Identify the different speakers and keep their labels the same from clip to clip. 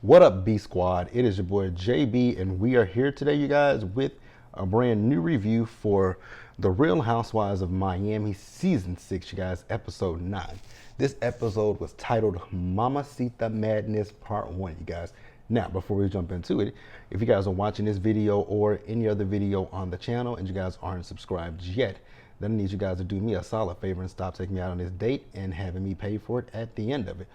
Speaker 1: What up, B Squad? It is your boy JB, and we are here today, you guys, with a brand new review for The Real Housewives of Miami Season 6, you guys, Episode 9. This episode was titled Mamacita Madness Part 1, you guys. Now, before we jump into it, if you guys are watching this video or any other video on the channel and you guys aren't subscribed yet, then I need you guys to do me a solid favor and stop taking me out on this date and having me pay for it at the end of it.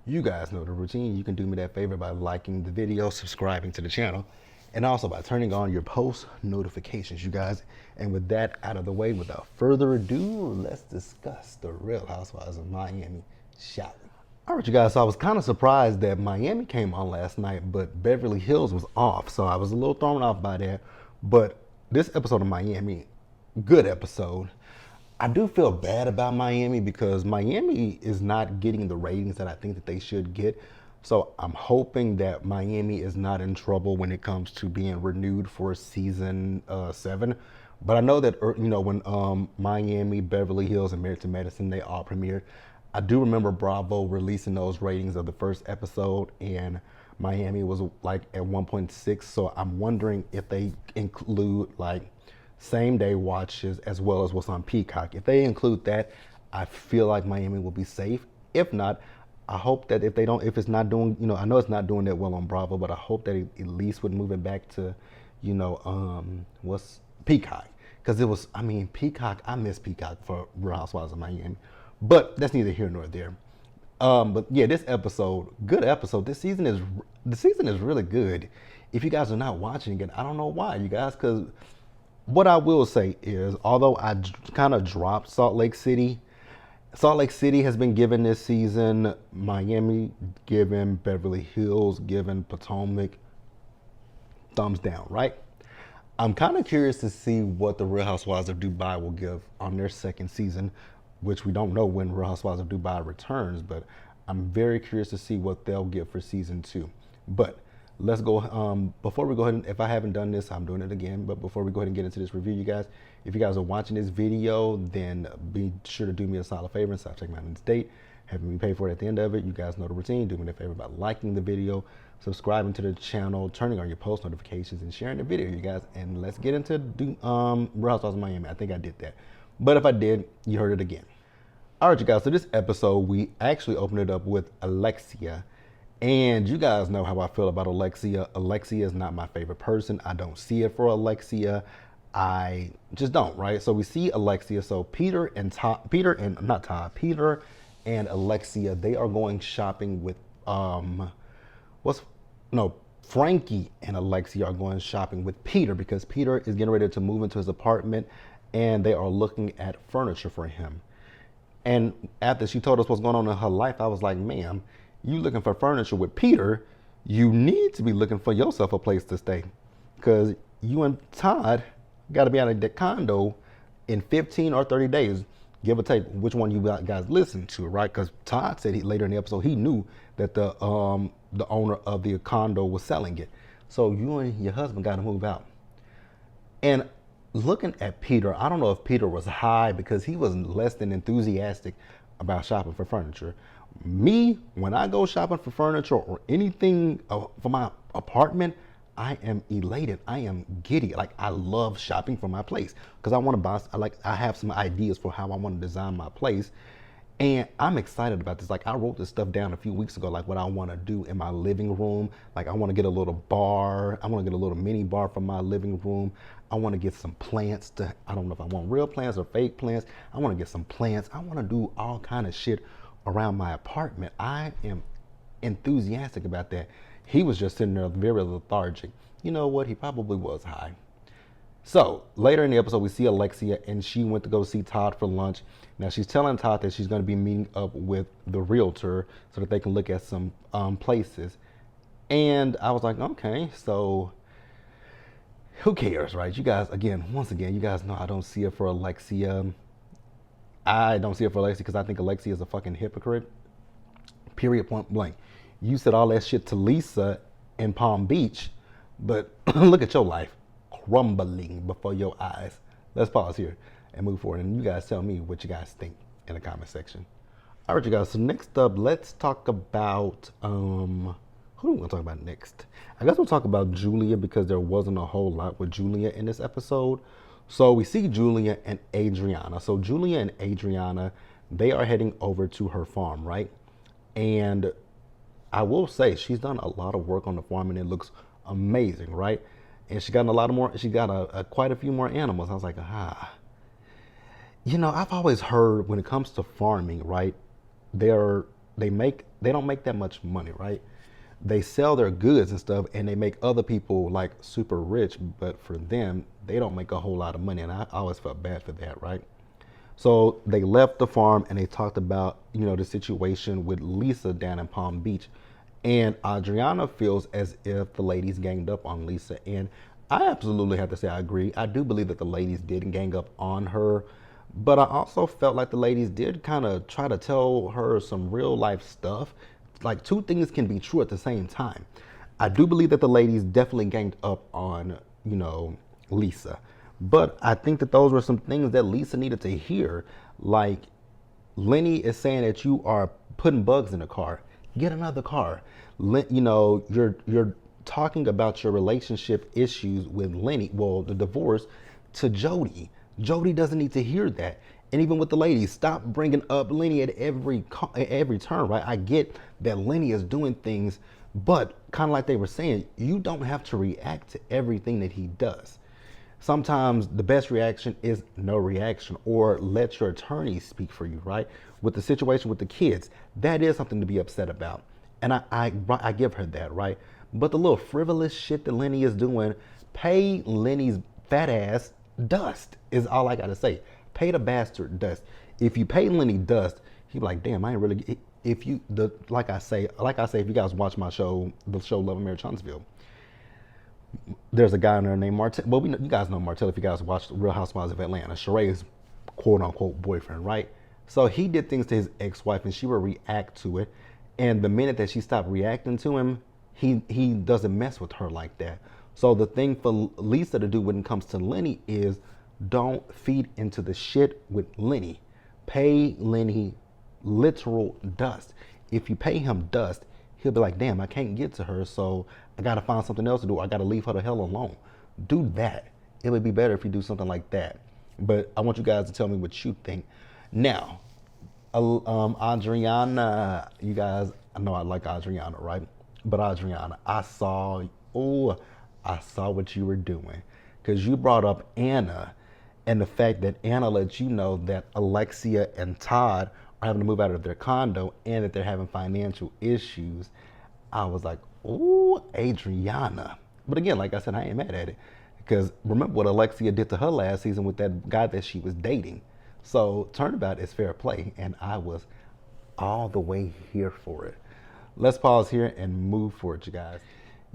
Speaker 1: You guys know the routine. You can do me that favor by liking the video, subscribing to the channel, and also by turning on your post notifications, you guys. And with that out of the way, without further ado, let's discuss The Real Housewives of Miami, shall we? All right, you guys, so I was kind of surprised that Miami came on last night, but Beverly Hills was off, so I was a little thrown off by that. But this episode of Miami, good episode. I do feel bad about Miami because Miami is not getting the ratings that I think that they should get. So I'm hoping that Miami is not in trouble when it comes to being renewed for season 7. But I know that, when Miami, Beverly Hills, and Married to Medicine, they all premiered, I do remember Bravo releasing those ratings of the first episode, and Miami was like at 1.6. So I'm wondering if they include like same day watches as well as what's on Peacock. If they include that, I feel like Miami will be safe. If not, I hope that if it's not doing, I know it's not doing that well on Bravo, but I hope that it at least would move it back to, what's Peacock. Because Peacock, I miss Peacock for Real Housewives of Miami. But that's neither here nor there. But yeah, this episode, good episode. The season is really good. If you guys are not watching it, I don't know why, you guys, because what I will say is, although I kind of dropped Salt Lake City has been given this season, Miami given, Beverly Hills given, Potomac thumbs down, right? I'm kind of curious to see what the Real Housewives of Dubai will give on their second season, which we don't know when Real Housewives of Dubai returns, but I'm very curious to see what they'll give for season 2. But let's go, before we go ahead, and if I haven't done this, I'm doing it again, but before we go ahead and get into this review, you guys, if you guys are watching this video, then be sure to do me a solid favor and stop checking out this date, having me pay for it at the end of it. You guys know the routine. Do me a favor by liking the video, subscribing to the channel, turning on your post notifications, and sharing the video, you guys. And let's get into Real Housewives of Miami. I think I did that, but if I did, you heard it again. All right, you guys, so this episode, we actually opened it up with Alexia. And you guys know how I feel about Alexia. Alexia is not my favorite person. I don't see it for Alexia. I just don't, right? So we see Alexia. So Peter and Alexia, they are going shopping with Frankie and Alexia are going shopping with Peter because Peter is getting ready to move into his apartment and they are looking at furniture for him. And after she told us what's going on in her life, I was like, ma'am, you looking for furniture with Peter, you need to be looking for yourself a place to stay. Because you and Todd got to be out of the condo in 15 or 30 days, give or take which one you guys listen to, right? Because Todd said later in the episode, he knew that the owner of the condo was selling it. So you and your husband got to move out. And looking at Peter, I don't know if Peter was high because he was less than enthusiastic about shopping for furniture. Me, when I go shopping for furniture or anything for my apartment, I am elated. I am giddy. Like, I love shopping for my place because I want to buy. I have some ideas for how I want to design my place, and I'm excited about this. Like, I wrote this stuff down a few weeks ago, like what I want to do in my living room. Like, I want to get a little bar. I want to get a little mini bar for my living room. I want to get some plants. I don't know if I want real plants or fake plants. I want to get some plants. I want to do all kind of shit around my apartment. I am enthusiastic about that. He was just sitting there very lethargic. You know what? He probably was high. So later in the episode, we see Alexia and she went to go see Todd for lunch. Now she's telling Todd that she's going to be meeting up with the realtor so that they can look at some places. And I was like, okay, so who cares, right? You guys, once again, you guys know I don't see it for Alexia. I don't see it for Alexia because I think Alexia is a fucking hypocrite. Period, point blank. You said all that shit to Lisa in Palm Beach, but look at your life crumbling before your eyes. Let's pause here and move forward. And you guys tell me what you guys think in the comment section. All right, you guys. So next up, let's talk about Who do we want to talk about next? I guess we'll talk about Julia because there wasn't a whole lot with Julia in this episode. So we see Julia and Adriana. So Julia and Adriana, they are heading over to her farm, right? And I will say she's done a lot of work on the farm and it looks amazing, right? And she got a lot of more. She got quite a few more animals. I was like, I've always heard when it comes to farming, right? They're they don't make that much money, right? They sell their goods and stuff, and they make other people like super rich. But for them, they don't make a whole lot of money, and I always felt bad for that, right? So they left the farm and they talked about, the situation with Lisa down in Palm Beach. And Adriana feels as if the ladies ganged up on Lisa. And I absolutely have to say I agree. I do believe that the ladies did gang up on her. But I also felt like the ladies did kind of try to tell her some real life stuff. Like two things can be true at the same time. I do believe that the ladies definitely ganged up on, Lisa. But I think that those were some things that Lisa needed to hear. Like Lenny is saying that you are putting bugs in the car. Get another car. You're talking about your relationship issues with Lenny, well, the divorce, to Jody. Jody doesn't need to hear that. And even with the ladies, stop bringing up Lenny at every turn, right? I get that Lenny is doing things, but kind of like they were saying, you don't have to react to everything that he does. Sometimes the best reaction is no reaction, or let your attorney speak for you, right? With the situation with the kids, that is something to be upset about. And I give her that, right? But the little frivolous shit that Lenny is doing, pay Lenny's fat ass dust is all I gotta say. Pay the bastard dust. If you pay Lenny dust, he be like, damn, I ain't really. If you like I say, if you guys watch my show, the show Love and Marriage Huntsville, there's a guy in there named Martell. Well, you guys know Martell if you guys watched Real Housewives of Atlanta. Sheree's quote unquote boyfriend, right? So he did things to his ex-wife and she would react to it. And the minute that she stopped reacting to him, he doesn't mess with her like that. So the thing for Lisa to do when it comes to Lenny is don't feed into the shit with Lenny. Pay Lenny literal dust. If you pay him dust, he'll be like, damn, I can't get to her, so I gotta find something else to do. I gotta leave her the hell alone. Do that. It would be better if you do something like that. But I want you guys to tell me what you think. Now, Adriana, you guys, I know I like Adriana, right? But Adriana, I saw what you were doing. Because you brought up Anna and the fact that Anna let you know that Alexia and Todd are having to move out of their condo and that they're having financial issues. I was like, ooh, Adriana. But again, like I said, I ain't mad at it. Because remember what Alexia did to her last season with that guy that she was dating. So turnabout is fair play. And I was all the way here for it. Let's pause here and move forward, you guys.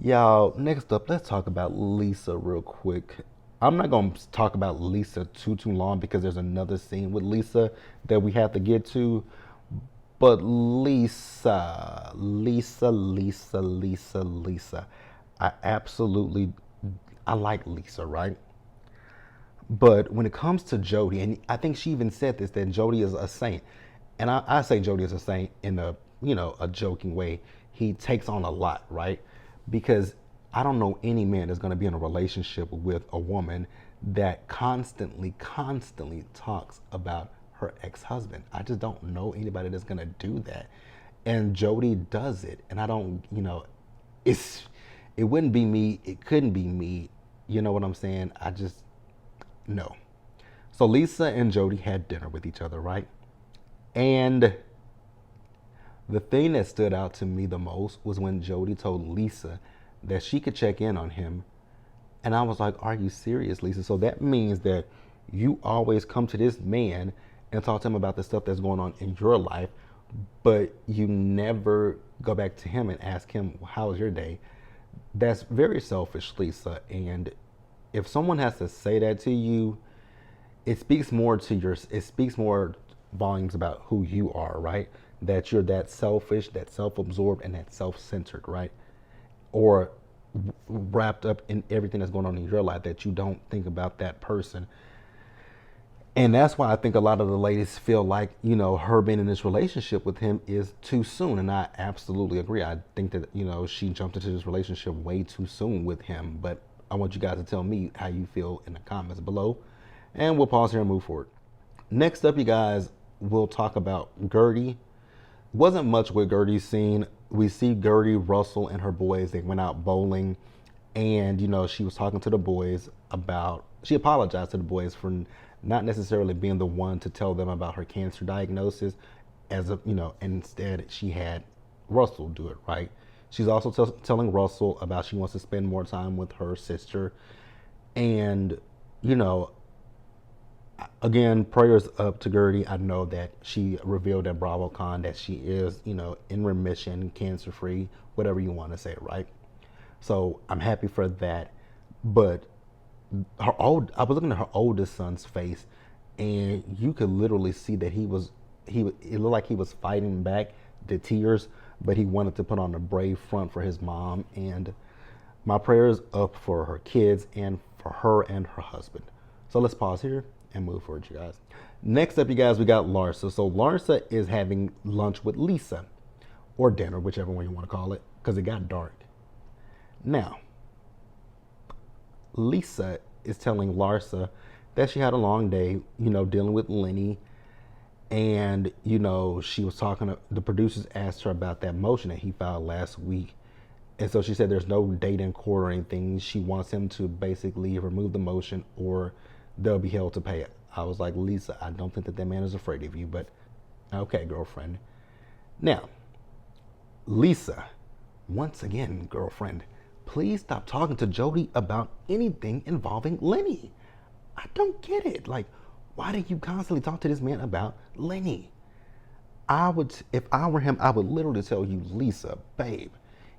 Speaker 1: Y'all, next up, let's talk about Lisa real quick. I'm not going to talk about Lisa too long because there's another scene with Lisa that we have to get to. But Lisa. I like Lisa, right? But when it comes to Jody, and I think she even said this, that Jody is a saint. And I say Jody is a saint in a joking way. He takes on a lot, right? Because I don't know any man that's going to be in a relationship with a woman that constantly talks about her ex-husband. I just don't know anybody that's going to do that. And Jody does it. And I don't, it wouldn't be me. It couldn't be me. You know what I'm saying? I just, no. So Lisa and Jody had dinner with each other, right? And the thing that stood out to me the most was when Jody told Lisa that she could check in on him. And I was like, are you serious, Lisa? So that means that you always come to this man and talk to him about the stuff that's going on in your life, but you never go back to him and ask him, how was your day? That's very selfish, Lisa. And if someone has to say that to you, it speaks more volumes about who you are, right? That you're that selfish, that self-absorbed, and that self-centered, right? Or wrapped up in everything that's going on in your life that you don't think about that person. And that's why I think a lot of the ladies feel like, her being in this relationship with him is too soon. And I absolutely agree. I think that, she jumped into this relationship way too soon with him. But I want you guys to tell me how you feel in the comments below. And we'll pause here and move forward. Next up, you guys, we'll talk about Gertie. Wasn't much with Gertie's scene. We see Gertie, Russell, and her boys. They went out bowling. And, she was talking to the boys about, she apologized to the boys for not necessarily being the one to tell them about her cancer diagnosis, instead she had Russell do it, right? She's also telling Russell about she wants to spend more time with her sister. And, you know, again, prayers up to Gertie. I know that she revealed at BravoCon that she is, in remission, cancer free, whatever you want to say, right? So I'm happy for that. But I was looking at her oldest son's face, and you could literally see that it looked like he was fighting back the tears, but he wanted to put on a brave front for his mom. And my prayers up for her kids and for her and her husband. So let's pause here and move forward, you guys. Next up, you guys, we got Larsa. So Larsa is having lunch with Lisa, or dinner, whichever one you want to call it, because it got dark. Now, Lisa is telling Larsa that she had a long day, dealing with Lenny. And, she was talking the producers asked her about that motion that he filed last week. And so she said there's no date in court or anything. She wants him to basically remove the motion or they'll be held to pay it. I was like, Lisa, I don't think that man is afraid of you, but okay, girlfriend. Now, Lisa, once again, girlfriend, please stop talking to Jody about anything involving Lenny. I don't get it. Like, why do you constantly talk to this man about Lenny? If I were him, I would literally tell you, Lisa, babe,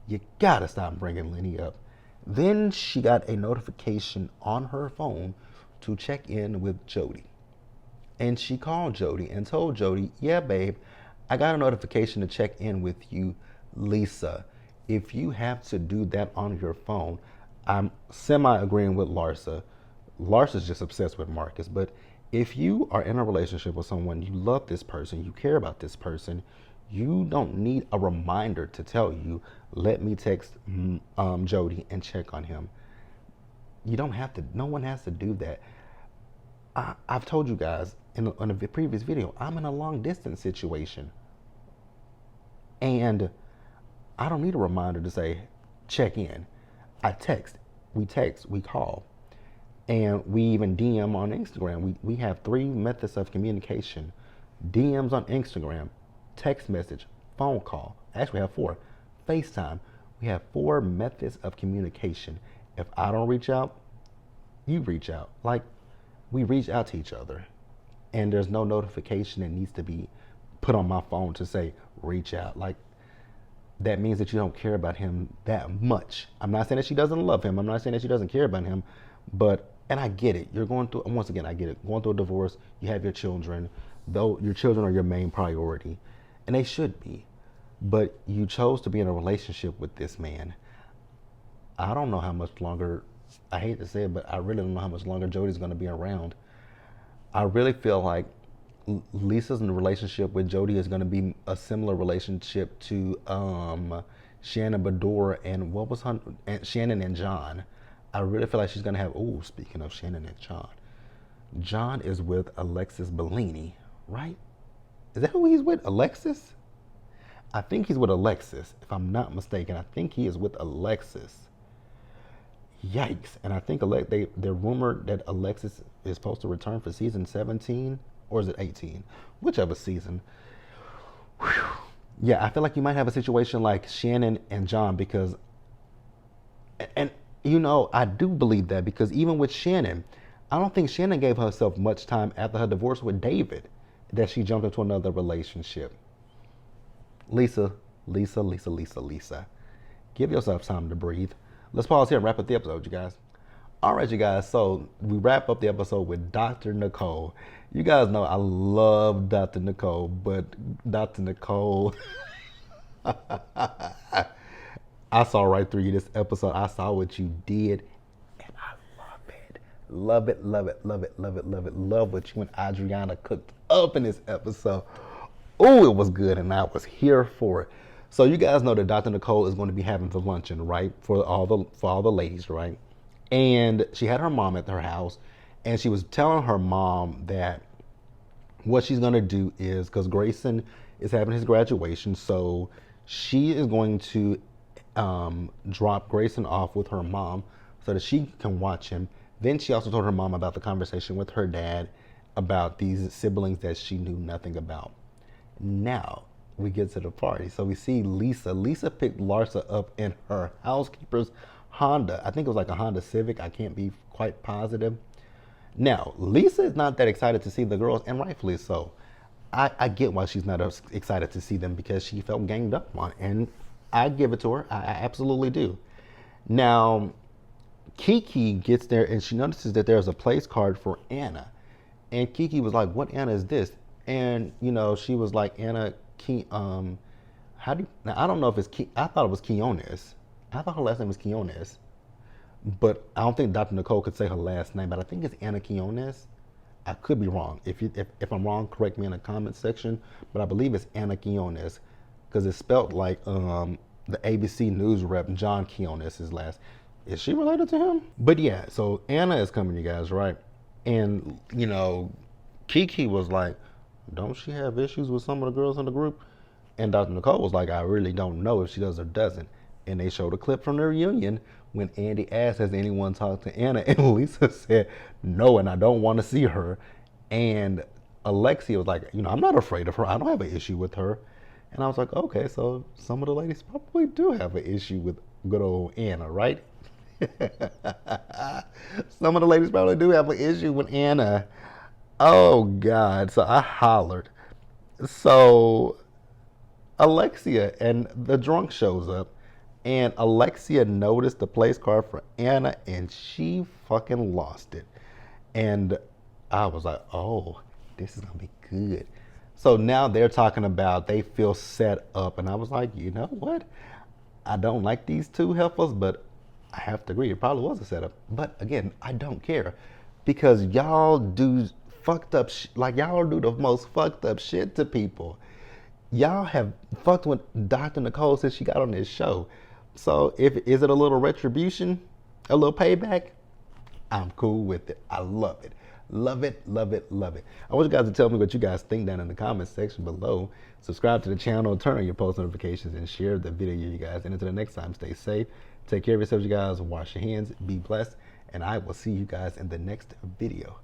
Speaker 1: you gotta stop bringing Lenny up. Then she got a notification on her phone to check in with Jody. And she called Jody and told Jody, yeah, babe, I got a notification to check in with you, Lisa. If you have to do that on your phone, I'm semi-agreeing with Larsa. Larsa's just obsessed with Marcus. But if you are in a relationship with someone, you love this person, you care about this person, you don't need a reminder to tell you, let me text Jody and check on him. You don't have to, no one has to do that. I've told you guys in a previous video, I'm in a long distance situation. And I don't need a reminder to say, check in. We text, we call. And we even DM on Instagram. We have 3 methods of communication. DMs on Instagram, text message, phone call. Actually, we have 4. FaceTime. We have 4 methods of communication. If I don't reach out, you reach out. Like, we reach out to each other. And there's no notification that needs to be put on my phone to say, reach out. Like, that means that you don't care about him that much. I'm not saying that she doesn't love him. I'm not saying that she doesn't care about him. But, and I get it. You're going through, once again, I get it. Going through a divorce, you have your children. Though your children are your main priority. And they should be. But you chose to be in a relationship with this man. I don't know how much longer, I hate to say it, but I really don't know how much longer Jody's going to be around. I really feel like Lisa's relationship with Jody is going to be a similar relationship to Shannon Bedore and Shannon and John. I really feel like she's going to have, speaking of Shannon and John is with Alexis Bellini, right? Is that who he's with? Alexis? I think he's with Alexis, if I'm not mistaken. I think he is with Alexis. Yikes. And I think they're rumored that Alexis is supposed to return for season 17, or is it 18? Whichever season. Whew. Yeah, I feel like you might have a situation like Shannon and John because, and I do believe that because even with Shannon, I don't think Shannon gave herself much time after her divorce with David that she jumped into another relationship. Lisa. Give yourself time to breathe. Let's pause here and wrap up the episode, you guys. All right, you guys. So we wrap up the episode with Dr. Nicole. You guys know I love Dr. Nicole, but Dr. Nicole, I saw right through you this episode. I saw what you did, and I love it. Love it, love it, love it, love it, love it. Love what you and Adriana cooked up in this episode. Oh, it was good, and I was here for it. So you guys know that Dr. Nicole is going to be having the luncheon, right, for all the ladies, right? And she had her mom at her house, and she was telling her mom that what she's going to do is, because Grayson is having his graduation, so she is going to drop Grayson off with her mom so that she can watch him. Then she also told her mom about the conversation with her dad about these siblings that she knew nothing about. Now we get to the party. So we see Lisa. Lisa picked Larsa up in her housekeeper's Honda. I think it was like a Honda Civic. I can't be quite positive. Now, Lisa is not that excited to see the girls, and rightfully so. I get why she's not excited to see them, because she felt ganged up on, and I give it to her. I absolutely do. Now, Kiki gets there, and she notices that there's a place card for Anna. And Kiki was like, "What Anna is this?" And, you know, she was like, "Anna, how do you," now, I don't know if it's I thought it was Quinones. I thought her last name was Quinones. But I don't think Dr. Nicole could say her last name, but I think it's Anna Quinones. I could be wrong. If I'm wrong, correct me in the comment section. But I believe it's Anna Quinones, because it's spelled like the ABC News rep John Quinones' last. Is she related to him? But yeah, so Anna is coming, you guys, right? And, you know, Kiki was like, "Don't she have issues with some of the girls in the group?" And Dr. Nicole was like, "I really don't know if she does or doesn't." And they showed a clip from the reunion when Andy asked, "Has anyone talked to Anna?" And Lisa said, "No, and I don't want to see her." And Alexia was like, "You know, I'm not afraid of her. I don't have an issue with her." And I was like, okay, so some of the ladies probably do have an issue with good old Anna, right? Some of the ladies probably do have an issue with Anna. Oh, God. So I hollered. So Alexia and the drunk shows up, and Alexia noticed the place card for Anna, and she fucking lost it. And I was like, oh, this is gonna be good. So now they're talking about they feel set up, and I was like, you know what? I don't like these two heifers, but I have to agree, it probably was a setup. But again, I don't care, because y'all do fucked up, like y'all do the most fucked up shit to people. Y'all have fucked with Dr. Nicole since she got on this show. So is it a little retribution, a little payback? I'm cool with it. I love it. Love it, love it, love it. I want you guys to tell me what you guys think down in the comments section below. Subscribe to the channel, turn on your post notifications, and share the video, you guys. And until the next time, stay safe. Take care of yourselves, you guys. Wash your hands. Be blessed. And I will see you guys in the next video.